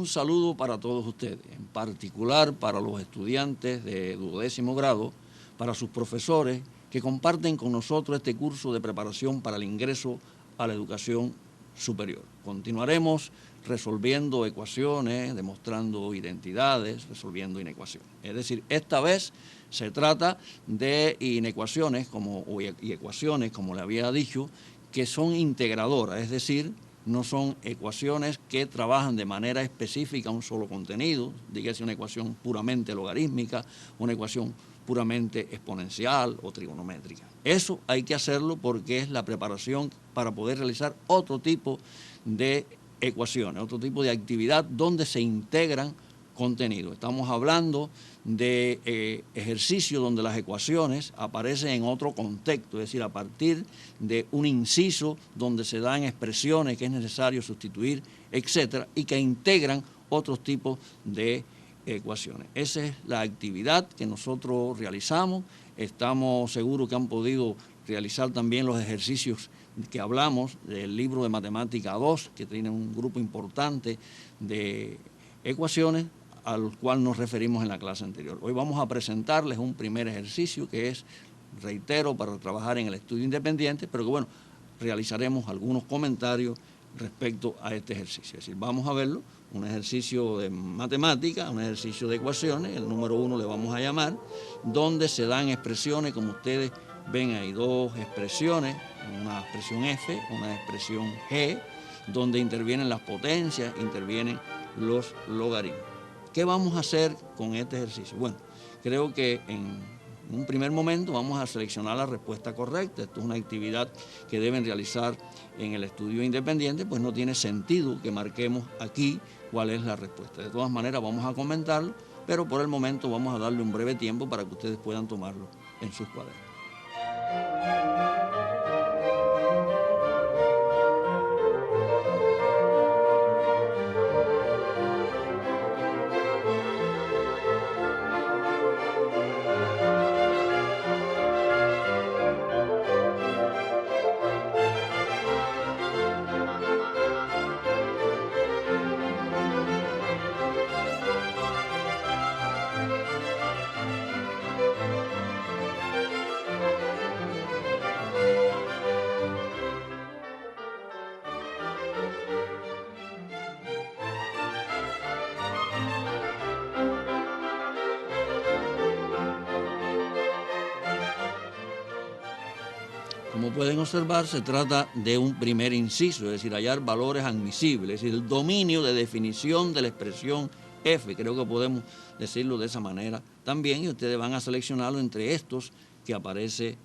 saludo para todos ustedes, en particular para los estudiantes de 12º grado, para sus profesores que comparten con nosotros este curso de preparación para el ingreso a la educación superior. Continuaremos resolviendo ecuaciones, demostrando identidades, resolviendo inecuaciones. Es decir, esta vez se trata de inecuaciones y ecuaciones, como le había dicho, que son integradoras, es decir, no son ecuaciones que trabajan de manera específica un solo contenido, dígase una ecuación puramente logarítmica, una ecuación puramente exponencial o trigonométrica. Eso hay que hacerlo porque es la preparación para poder realizar otro tipo de ecuaciones, otro tipo de actividad donde se integran contenidos. Estamos hablando de ejercicios donde las ecuaciones aparecen en otro contexto, es decir, a partir de un inciso donde se dan expresiones que es necesario sustituir, etcétera, y que integran otros tipos de ecuaciones. Esa es la actividad que nosotros realizamos. Estamos seguros que han podido realizar también los ejercicios que hablamos del libro de Matemática 2, que tiene un grupo importante de ecuaciones al cual nos referimos en la clase anterior. Hoy vamos a presentarles un primer ejercicio que es, reitero, para trabajar en el estudio independiente, pero que bueno, realizaremos algunos comentarios respecto a este ejercicio. Es decir, vamos a verlo, un ejercicio de matemática, un ejercicio de ecuaciones, el número 1 le vamos a llamar, donde se dan expresiones, como ustedes ven ahí, dos expresiones, una expresión F, una expresión G, donde intervienen las potencias, intervienen los logaritmos. ¿Qué vamos a hacer con este ejercicio? Bueno, creo que en un primer momento vamos a seleccionar la respuesta correcta. Esto es una actividad que deben realizar en el estudio independiente, pues no tiene sentido que marquemos aquí cuál es la respuesta. De todas maneras vamos a comentarlo, pero por el momento vamos a darle un breve tiempo para que ustedes puedan tomarlo en sus cuadernos. Como pueden observar, se trata de un primer inciso, es decir, hallar valores admisibles, es decir, el dominio de definición de la expresión F, creo que podemos decirlo de esa manera también, y ustedes van a seleccionarlo entre estos que aparece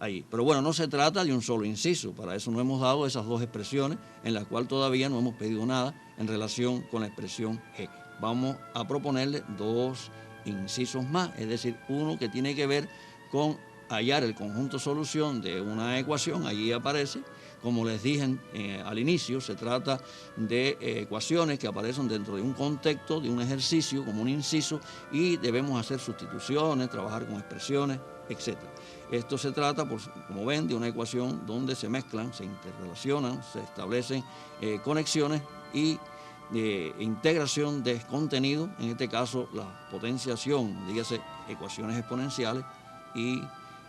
ahí. Pero bueno, no se trata de un solo inciso, para eso no hemos dado esas dos expresiones, en las cuales todavía no hemos pedido nada en relación con la expresión G. Vamos a proponerle dos incisos más, es decir, uno que tiene que ver con hallar el conjunto solución de una ecuación, allí aparece, como les dije al inicio, se trata de ecuaciones que aparecen dentro de un contexto, de un ejercicio, como un inciso, y debemos hacer sustituciones, trabajar con expresiones, etc. Esto se trata, como ven, de una ecuación donde se mezclan, se interrelacionan, se establecen conexiones y integración de contenido, en este caso la potenciación, dígase ecuaciones exponenciales y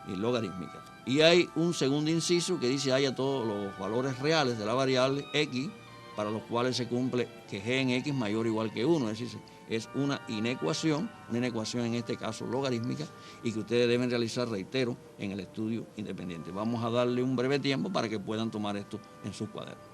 logarítmica. Y hay un segundo inciso que dice haya todos los valores reales de la variable x para los cuales se cumple que g en x mayor o igual que 1, es decir, es una inecuación en este caso logarítmica y que ustedes deben realizar, reitero, en el estudio independiente. Vamos a darle un breve tiempo para que puedan tomar esto en sus cuadernos.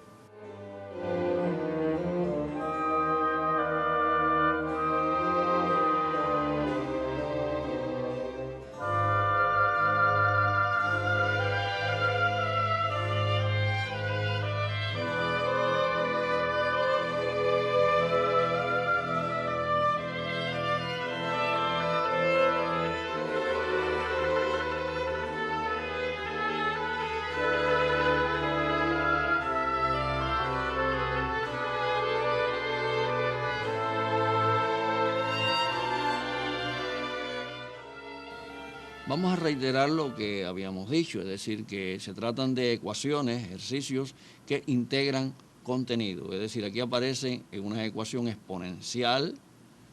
Vamos a reiterar lo que habíamos dicho, es decir, que se tratan de ecuaciones, ejercicios que integran contenido. Es decir, aquí aparece una ecuación exponencial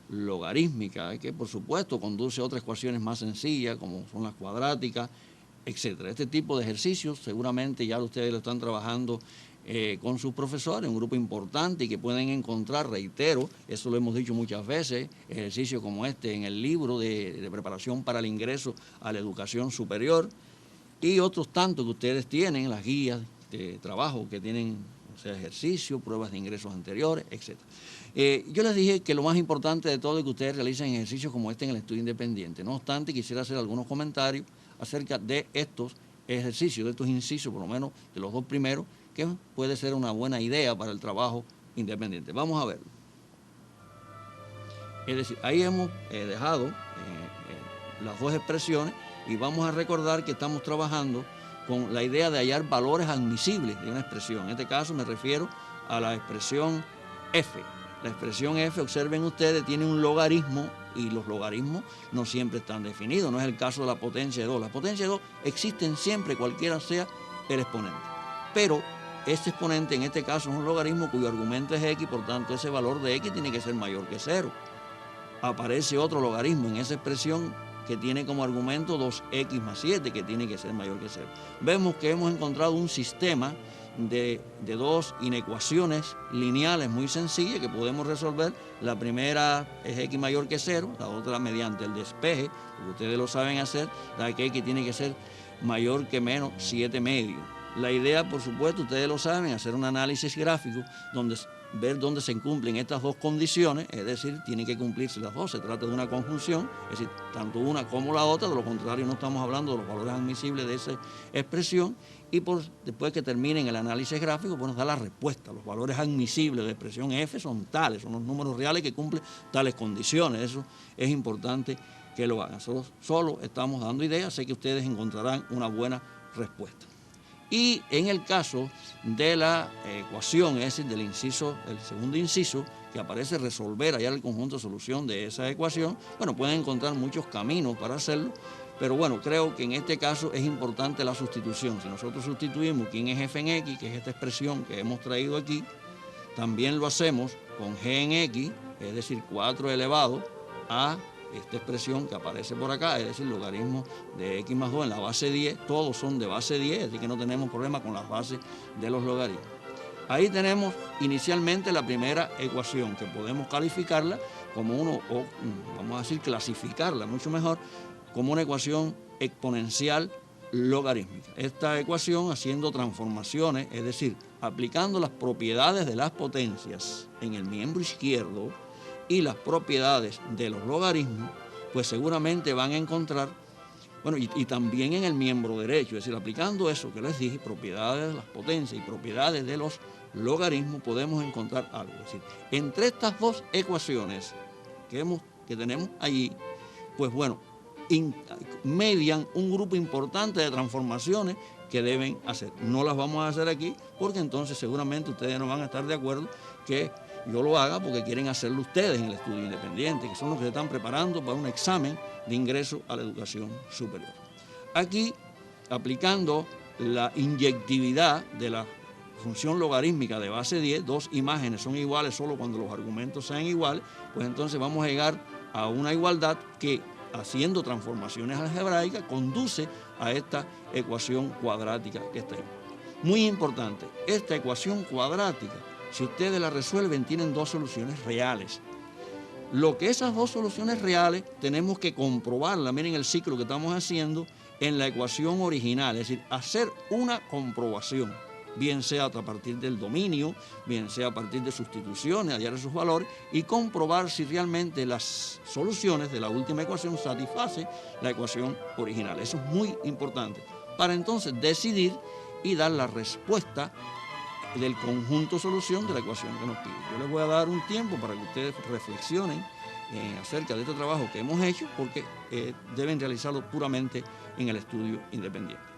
logarítmica, que por supuesto conduce a otras ecuaciones más sencillas, como son las cuadráticas, etcétera. Este tipo de ejercicios seguramente ya ustedes lo están trabajando con sus profesores, un grupo importante, y que pueden encontrar, reitero, eso lo hemos dicho muchas veces, ejercicios como este en el libro de preparación para el ingreso a la educación superior, y otros tantos que ustedes tienen, las guías de trabajo que tienen, o sea, ejercicios, pruebas de ingresos anteriores, etc. Yo les dije que lo más importante de todo es que ustedes realicen ejercicios como este en el estudio independiente. No obstante, quisiera hacer algunos comentarios acerca de estos ejercicios, de estos incisos, por lo menos de los dos primeros, que puede ser una buena idea para el trabajo independiente. Vamos a verlo. Es decir, ahí hemos dejado las dos expresiones y vamos a recordar que estamos trabajando con la idea de hallar valores admisibles de una expresión. En este caso me refiero a la expresión f. La expresión f, observen ustedes, tiene un logaritmo y los logaritmos no siempre están definidos. No es el caso de la potencia de 2. Las potencias de 2 existen siempre, cualquiera sea el exponente. Pero este exponente en este caso es un logaritmo cuyo argumento es x, por tanto ese valor de x tiene que ser mayor que 0. Aparece otro logaritmo en esa expresión que tiene como argumento 2x más 7, que tiene que ser mayor que 0. Vemos que hemos encontrado un sistema de dos inecuaciones lineales muy sencillas que podemos resolver. La primera es x mayor que 0, la otra mediante el despeje, porque ustedes lo saben hacer, da que x tiene que ser mayor que menos 7 medios. La idea, por supuesto, ustedes lo saben, hacer un análisis gráfico donde ver dónde se cumplen estas dos condiciones, es decir, tienen que cumplirse las dos, se trata de una conjunción, es decir, tanto una como la otra, de lo contrario no estamos hablando de los valores admisibles de esa expresión, y después que terminen el análisis gráfico, pues nos da la respuesta. Los valores admisibles de la expresión f son tales, son los números reales que cumplen tales condiciones. Eso es importante que lo hagan. Solo estamos dando ideas, sé que ustedes encontrarán una buena respuesta. Y en el caso de la ecuación, es decir, del inciso, el segundo inciso, que aparece resolver allá el conjunto de solución de esa ecuación, bueno, pueden encontrar muchos caminos para hacerlo, pero bueno, creo que en este caso es importante la sustitución. Si nosotros sustituimos quién es f en x, que es esta expresión que hemos traído aquí, también lo hacemos con g en x, es decir, 4 elevado a esta expresión que aparece por acá, es decir, logaritmo de x más 2 en la base 10, todos son de base 10, así que no tenemos problema con las bases de los logaritmos. Ahí tenemos inicialmente la primera ecuación, que podemos calificarla como vamos a decir, clasificarla mucho mejor, como una ecuación exponencial logarítmica. Esta ecuación, haciendo transformaciones, es decir, aplicando las propiedades de las potencias en el miembro izquierdo y las propiedades de los logaritmos, pues seguramente van a encontrar, bueno, y también en el miembro derecho, es decir, aplicando eso que les dije, propiedades de las potencias y propiedades de los logaritmos, podemos encontrar algo. Es decir, entre estas dos ecuaciones que tenemos allí, pues bueno, median un grupo importante de transformaciones que deben hacer. No las vamos a hacer aquí porque entonces seguramente ustedes no van a estar de acuerdo que yo lo haga porque quieren hacerlo ustedes en el estudio independiente, que son los que se están preparando para un examen de ingreso a la educación superior. Aquí, aplicando la inyectividad de la función logarítmica de base 10, dos imágenes son iguales solo cuando los argumentos sean iguales, pues entonces vamos a llegar a una igualdad que, haciendo transformaciones algebraicas, conduce a esta ecuación cuadrática que está ahí. Muy importante, esta ecuación cuadrática, si ustedes la resuelven, tienen dos soluciones reales. Lo que esas dos soluciones reales tenemos que comprobarla, miren el ciclo que estamos haciendo, en la ecuación original, es decir, hacer una comprobación, bien sea a partir del dominio, bien sea a partir de sustituciones, hallar esos valores y comprobar si realmente las soluciones de la última ecuación satisfacen la ecuación original. Eso es muy importante para entonces decidir y dar la respuesta del conjunto solución de la ecuación que nos pide. Yo les voy a dar un tiempo para que ustedes reflexionen acerca de este trabajo que hemos hecho, porque deben realizarlo puramente en el estudio independiente.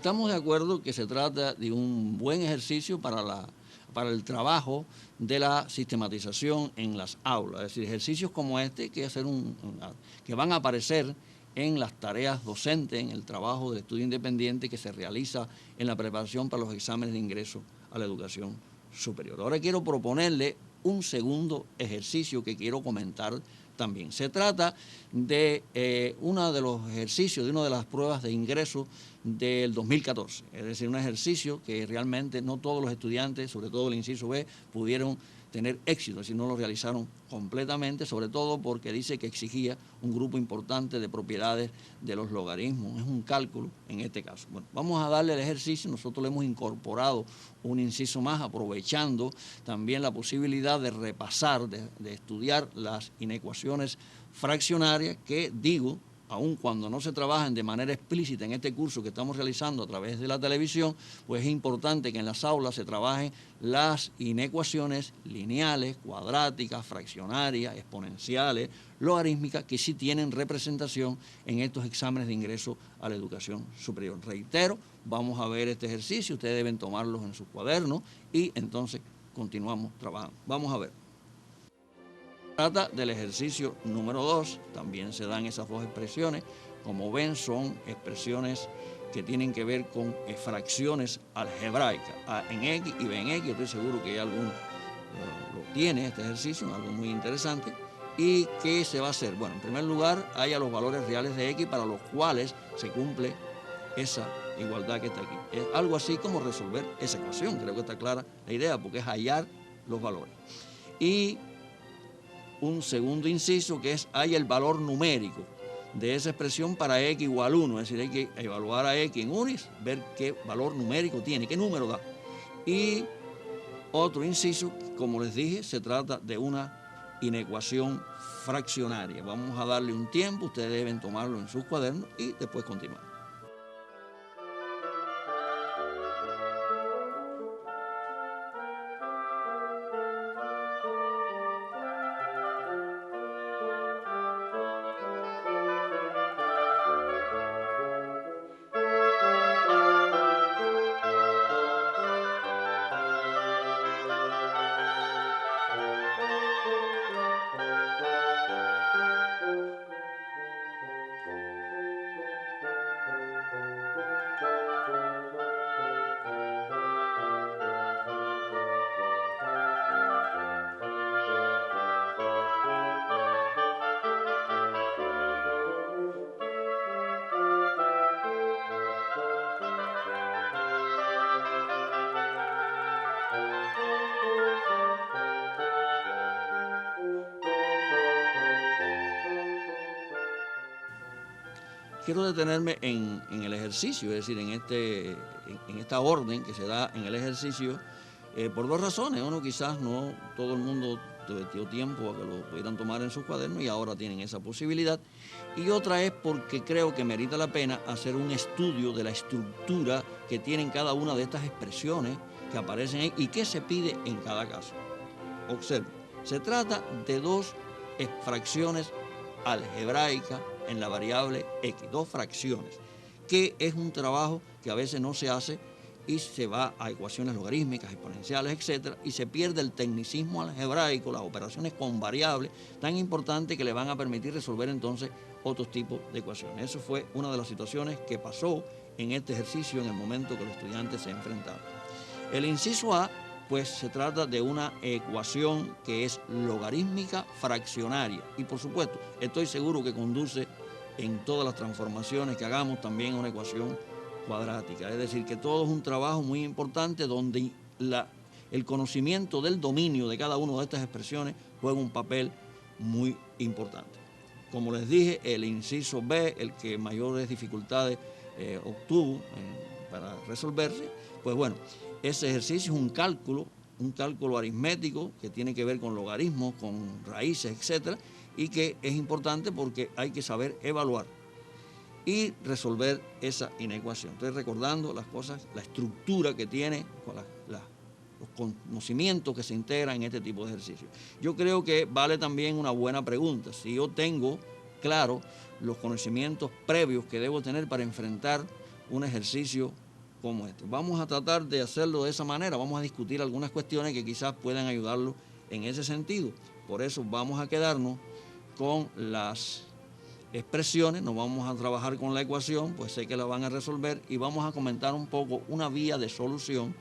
estamos de acuerdo que se trata de un buen ejercicio para el trabajo de la sistematización en las aulas. Es decir, ejercicios como este que van a aparecer en las tareas docentes, en el trabajo del estudio independiente que se realiza en la preparación para los exámenes de ingreso a la educación superior. Ahora quiero proponerle un segundo ejercicio que quiero comentar también. Se trata de uno de los ejercicios, de una de las pruebas de ingreso del 2014. Es decir, un ejercicio que realmente no todos los estudiantes, sobre todo el inciso B, pudieron tener éxito, si no lo realizaron completamente, sobre todo porque dice que exigía un grupo importante de propiedades de los logaritmos. Es un cálculo en este caso. Bueno, vamos a darle el ejercicio. Nosotros le hemos incorporado un inciso más, aprovechando también la posibilidad de repasar, de estudiar las inecuaciones fraccionarias que, digo, aun cuando no se trabajan de manera explícita en este curso que estamos realizando a través de la televisión, pues es importante que en las aulas se trabajen las inecuaciones lineales, cuadráticas, fraccionarias, exponenciales, logarítmicas, que sí tienen representación en estos exámenes de ingreso a la educación superior. Reitero, vamos a ver este ejercicio, ustedes deben tomarlos en sus cuadernos y entonces continuamos trabajando. Vamos a ver. Trata del ejercicio número 2, también se dan esas dos expresiones. Como ven, son expresiones que tienen que ver con fracciones algebraicas, A en X y B en X. Yo estoy seguro que ya alguno lo tiene, este ejercicio, algo muy interesante. ¿Y qué se va a hacer? Bueno, en primer lugar, haya los valores reales de X para los cuales se cumple esa igualdad que está aquí. Es algo así como resolver esa ecuación, creo que está clara la idea, porque es hallar los valores. Y un segundo inciso que es hay el valor numérico de esa expresión para x igual 1, es decir, hay que evaluar a x en unis, ver qué valor numérico tiene, qué número da. Y otro inciso, como les dije, se trata de una inecuación fraccionaria. Vamos a darle un tiempo, ustedes deben tomarlo en sus cuadernos y después continuar. Quiero detenerme en el ejercicio, es decir, en esta orden que se da en el ejercicio, por dos razones. Uno, quizás no todo el mundo dio tiempo a que lo pudieran tomar en sus cuadernos y ahora tienen esa posibilidad. Y otra es porque creo que merita la pena hacer un estudio de la estructura que tienen cada una de estas expresiones que aparecen ahí y qué se pide en cada caso. Observen, se trata de dos fracciones algebraicas en la variable x, dos fracciones, que es un trabajo que a veces no se hace y se va a ecuaciones logarítmicas, exponenciales, etcétera, y se pierde el tecnicismo algebraico, las operaciones con variables, tan importantes que le van a permitir resolver entonces otros tipos de ecuaciones. Eso fue una de las situaciones que pasó en este ejercicio en el momento que los estudiantes se enfrentaron. El inciso A, pues se trata de una ecuación que es logarítmica fraccionaria y por supuesto estoy seguro que conduce en todas las transformaciones que hagamos también a una ecuación cuadrática. Es decir, que todo es un trabajo muy importante donde el conocimiento del dominio de cada una de estas expresiones juega un papel muy importante. Como les dije, el inciso B, el que mayores dificultades obtuvo para resolverse, pues bueno, ese ejercicio es un cálculo aritmético que tiene que ver con logaritmos, con raíces, etcétera, y que es importante porque hay que saber evaluar y resolver esa inecuación. Estoy recordando las cosas, la estructura que tiene, los conocimientos que se integran en este tipo de ejercicios. Yo creo que vale también una buena pregunta. Si yo tengo claro los conocimientos previos que debo tener para enfrentar un ejercicio como este. Vamos a tratar de hacerlo de esa manera, vamos a discutir algunas cuestiones que quizás puedan ayudarlo en ese sentido. Por eso vamos a quedarnos con las expresiones, no vamos a trabajar con la ecuación, pues sé que la van a resolver, y vamos a comentar un poco una vía de solución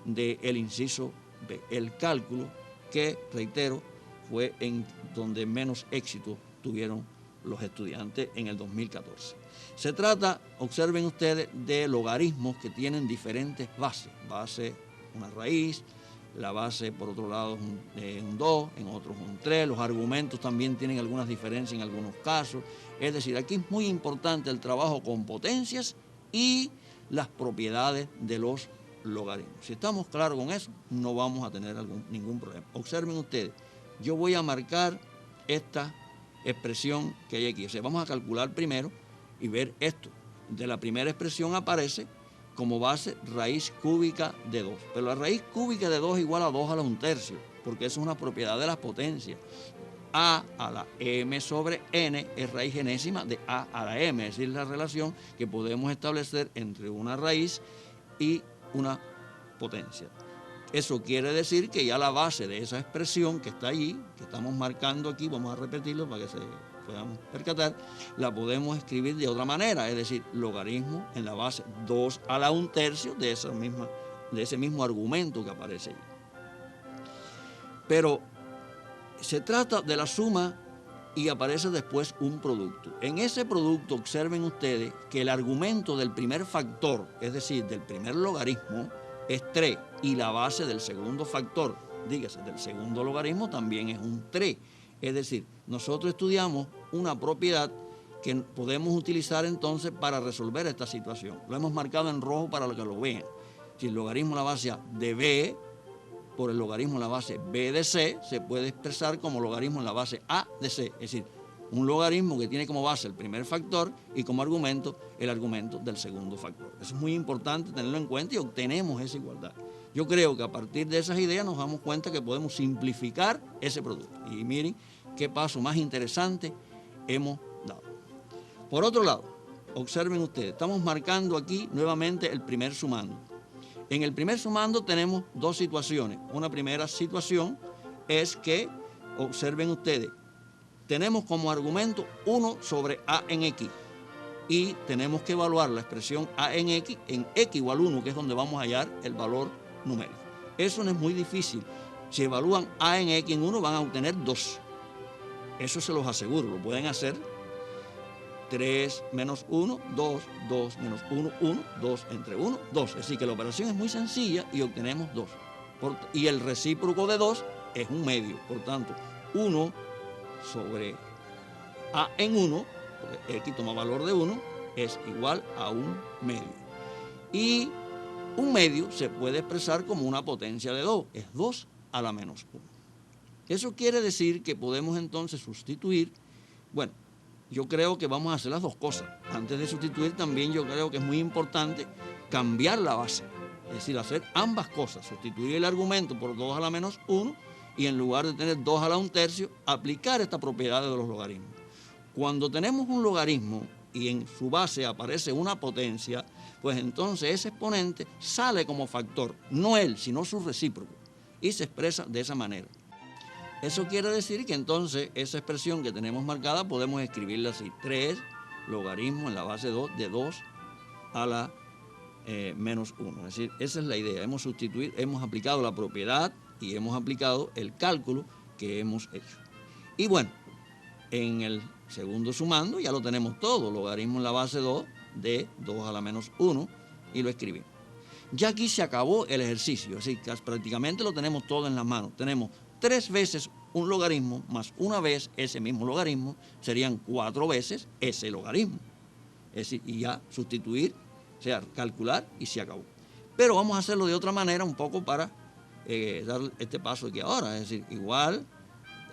del inciso B, el cálculo, que, reitero, fue en donde menos éxito tuvieron los estudiantes en el 2014. Se trata, observen ustedes, de logaritmos que tienen diferentes bases. Base, una raíz, la base por otro lado es un 2, en otros un 3, los argumentos también tienen algunas diferencias en algunos casos. Es decir, aquí es muy importante el trabajo con potencias y las propiedades de los logaritmos. Si estamos claros con eso, no vamos a tener ningún problema. Observen ustedes, yo voy a marcar esta expresión que hay aquí. O sea, vamos a calcular primero y ver esto. De la primera expresión aparece como base raíz cúbica de 2. Pero la raíz cúbica de 2 es igual a 2 a la 1/3, porque eso es una propiedad de las potencias. A a la m sobre n es raíz enésima de a a la m, es decir, la relación que podemos establecer entre una raíz y una potencia. Eso quiere decir que ya la base de esa expresión que está allí, que estamos marcando aquí, vamos a repetirlo para que se puedan percatar, la podemos escribir de otra manera, es decir, logaritmo en la base 2 a la 1/3 de ese mismo argumento que aparece allí. Pero se trata de la suma y aparece después un producto. En ese producto observen ustedes que el argumento del primer factor, es decir, del primer logaritmo, es 3, y la base del segundo factor, dígase, del segundo logaritmo también es un 3. Es decir, nosotros estudiamos una propiedad que podemos utilizar entonces para resolver esta situación. Lo hemos marcado en rojo para que lo vean. Si el logaritmo en la base A de B por el logaritmo en la base B de C se puede expresar como logaritmo en la base A de C, es decir, un logaritmo que tiene como base el primer factor y como argumento el argumento del segundo factor. Eso es muy importante tenerlo en cuenta y obtenemos esa igualdad. Yo creo que a partir de esas ideas nos damos cuenta que podemos simplificar ese producto. Y miren qué paso más interesante hemos dado. Por otro lado, observen ustedes, estamos marcando aquí nuevamente el primer sumando. En el primer sumando tenemos dos situaciones. Una primera situación es que, observen ustedes, tenemos como argumento 1 sobre a en x y tenemos que evaluar la expresión a en x igual 1, que es donde vamos a hallar el valor numérico. Eso no es muy difícil. Si evalúan a en x en 1 van a obtener 2. Eso se los aseguro, lo pueden hacer. 3 menos 1, 2, 2 menos 1, 1, 2 entre 1, 2. Es decir, que la operación es muy sencilla y obtenemos 2. Y el recíproco de 2 es un medio. Por tanto, 1 sobre a en 1, porque x toma valor de 1, es igual a un medio. Y un medio se puede expresar como una potencia de 2, es 2 a la menos 1. Eso quiere decir que podemos entonces sustituir, bueno, yo creo que vamos a hacer las dos cosas. Antes de sustituir también yo creo que es muy importante cambiar la base, es decir, hacer ambas cosas, sustituir el argumento por 2 a la menos 1 y en lugar de tener 2 a la 1/3, aplicar esta propiedad de los logaritmos. Cuando tenemos un logaritmo y en su base aparece una potencia, pues entonces ese exponente sale como factor, no él, sino su recíproco, y se expresa de esa manera. Eso quiere decir que entonces esa expresión que tenemos marcada podemos escribirla así, 3 logaritmo en la base 2 de 2 a la menos 1. Es decir, esa es la idea. Hemos aplicado la propiedad y hemos aplicado el cálculo que hemos hecho. Y bueno, en el segundo sumando ya lo tenemos todo, logaritmo en la base 2 de 2 a la menos 1 y lo escribimos. Ya aquí se acabó el ejercicio, así que prácticamente lo tenemos todo en las manos. Tenemos 3 veces un logaritmo más una vez ese mismo logaritmo, serían 4 veces ese logaritmo. Es decir, y ya sustituir, o sea, calcular y se acabó. Pero vamos a hacerlo de otra manera un poco para dar este paso aquí ahora. Es decir, igual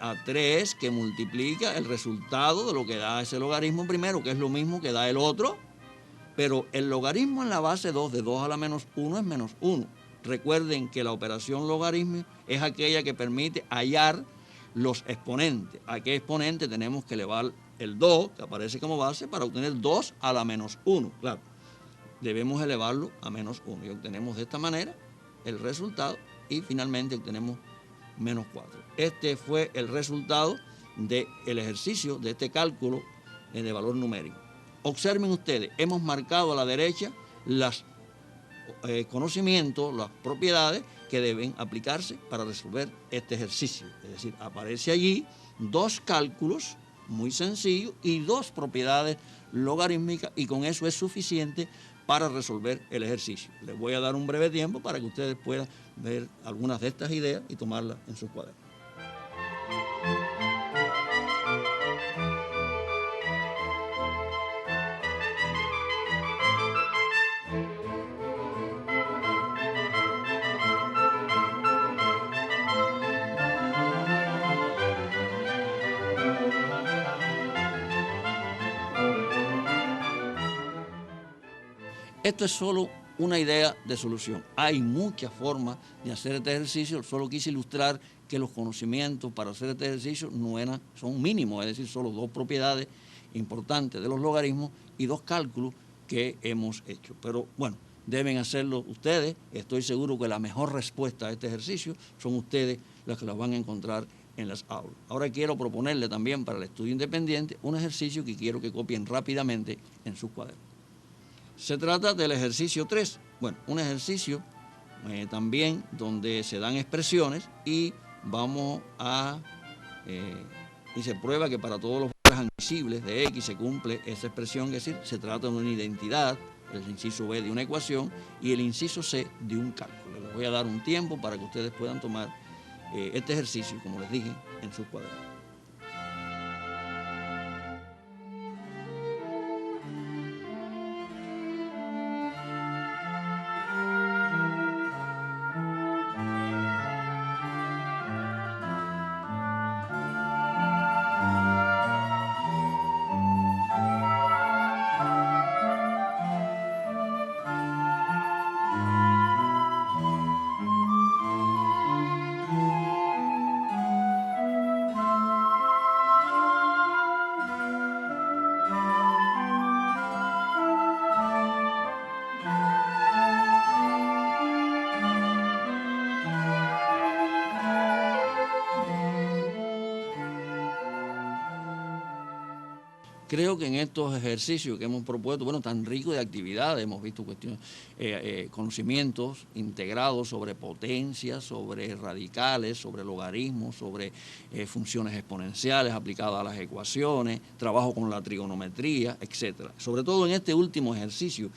a 3 que multiplica el resultado de lo que da ese logaritmo primero, que es lo mismo que da el otro, pero el logaritmo en la base 2 de 2 a la menos 1 es menos 1. Recuerden que la operación logaritmo es aquella que permite hallar los exponentes. ¿A qué exponente tenemos que elevar el 2, que aparece como base, para obtener 2 a la menos 1? Claro, debemos elevarlo a -1 y obtenemos de esta manera el resultado y finalmente obtenemos -4. Este fue el resultado del ejercicio de este cálculo de valor numérico. Observen ustedes, hemos marcado a la derecha los conocimientos, las propiedades que deben aplicarse para resolver este ejercicio. Es decir, aparece allí 2 cálculos muy sencillos y 2 propiedades logarítmicas, y con eso es suficiente para resolver el ejercicio. Les voy a dar un breve tiempo para que ustedes puedan ver algunas de estas ideas y tomarlas en sus cuadernos. Esto es solo una idea de solución. Hay muchas formas de hacer este ejercicio, solo quise ilustrar que los conocimientos para hacer este ejercicio son mínimos, es decir, solo 2 propiedades importantes de los logaritmos y 2 cálculos que hemos hecho. Pero bueno, deben hacerlo ustedes. Estoy seguro que la mejor respuesta a este ejercicio son ustedes las que las van a encontrar en las aulas. Ahora quiero proponerle también para el estudio independiente un ejercicio que quiero que copien rápidamente en sus cuadernos. Se trata del ejercicio 3. Bueno, un ejercicio también donde se dan expresiones y vamos a... y se prueba que para todos los valores admisibles de X se cumple esa expresión, es decir, se trata de una identidad, el inciso B de una ecuación y el inciso C de un cálculo. Les voy a dar un tiempo para que ustedes puedan tomar este ejercicio, como les dije, en sus cuadernos. Creo que en estos ejercicios que hemos propuesto, bueno, tan ricos de actividades, hemos visto cuestiones, conocimientos integrados sobre potencias, sobre radicales, sobre logaritmos, sobre funciones exponenciales aplicadas a las ecuaciones, trabajo con la trigonometría, etcétera. Sobre todo en este último ejercicio,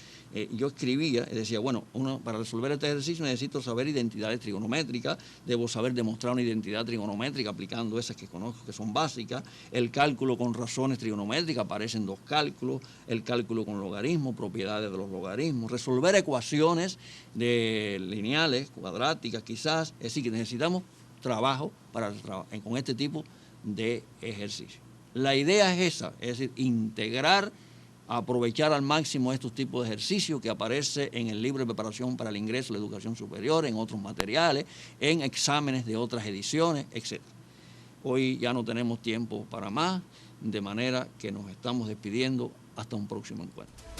yo escribía y decía, bueno, para resolver este ejercicio necesito saber identidades trigonométricas, debo saber demostrar una identidad trigonométrica aplicando esas que conozco que son básicas, el cálculo con razones trigonométricas, aparecen 2 cálculos, el cálculo con logaritmos, propiedades de los logaritmos, resolver ecuaciones de lineales, cuadráticas quizás, es decir, que necesitamos trabajo con este tipo de ejercicio. La idea es esa, es decir, integrar, aprovechar al máximo estos tipos de ejercicios que aparece en el libro de preparación para el ingreso a la educación superior, en otros materiales, en exámenes de otras ediciones, etc. Hoy ya no tenemos tiempo para más, de manera que nos estamos despidiendo hasta un próximo encuentro.